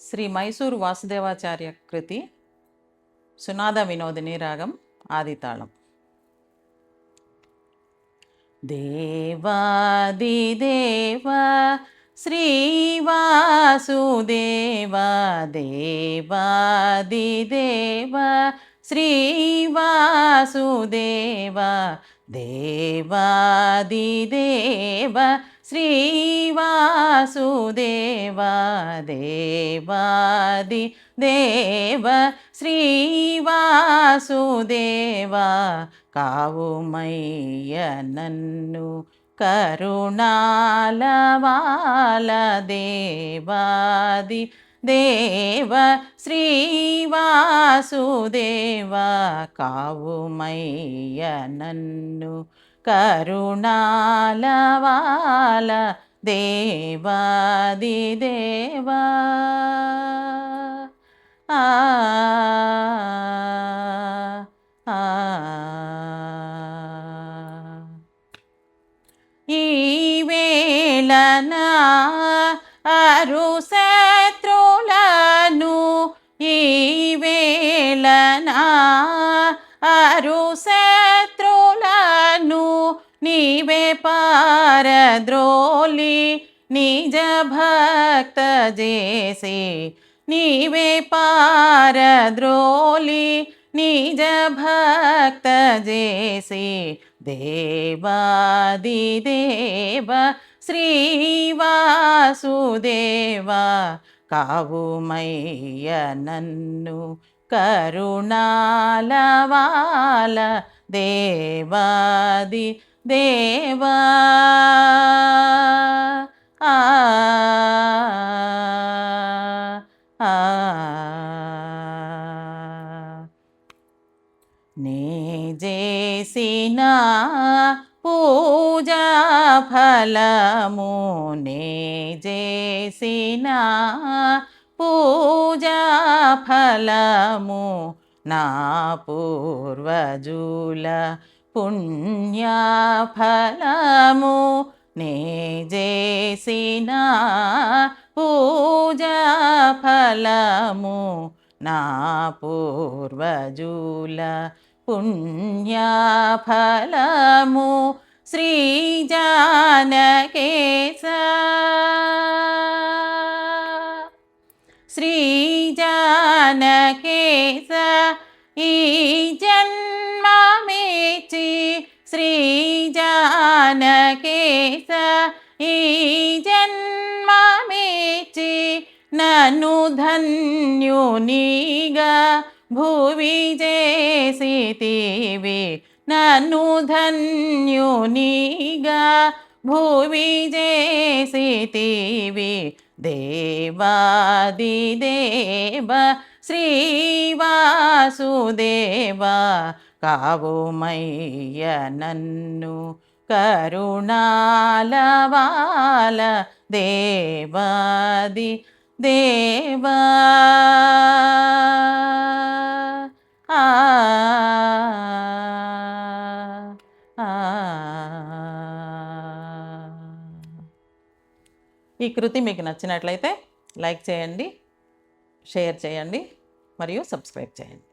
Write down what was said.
శ్రీ మైసూరు వాసుదేవాచార్య కృతి సునాద వినోదిని రాగం ఆదితాళం. దేవాదిదేవ శ్రీవాసుదేవ దేవాదిదేవ శ్రీవాసుదేవ దేవాదిదేవ శ్రీవాసుదేవ దేవాదిదేవ శ్రీవాసుదేవ కావుమయ్య నన్ను కరుణాలవాల దేవాది దేవ శ్రీవాసుదేవ కావుమయ్య నన్ను కరుణాలవాల దేవాది దేవ. ఆ ఈ వేళనా అరు శత్రులను ఈ వేళనా అరు శత్రులను నీవే పారద్రోలి నిజ భక్త చేసి నీవే పారద్రోలి నిజ భక్త చేసి దేవాదిదేవ శ్రీవాసుదేవ కావుమయ్య నన్ను కరుణాలవాల దేవాది దేవా. ఆ నే చేసిన పూజా ఫలము నే చేసిన పూజా ఫలము నా పూర్వజుల పుణ్యఫలము నే చేసిన పూజా ఫలము నా పూర్వజుల పుణ్యఫలము శ్రీ జానకేశ శ్రీ జానకేశ ఈ జన్మమేచి శ్రీ జానకేశ ఈ జన్మమేచి నన్ను ధన్యునిగా భువి చేసితివి నన్ను ధన్యునిగా భువి చేసితివి దేవాదిదేవ శ్రీవాసుదేవ కావుమయ్య నన్ను కరుణాలవాల దేవాది దేవా. ఈ కృతి మీకు నచ్చినట్లయితే లైక్ చేయండి, షేర్ చేయండి మరియు సబ్స్క్రైబ్ చేయండి.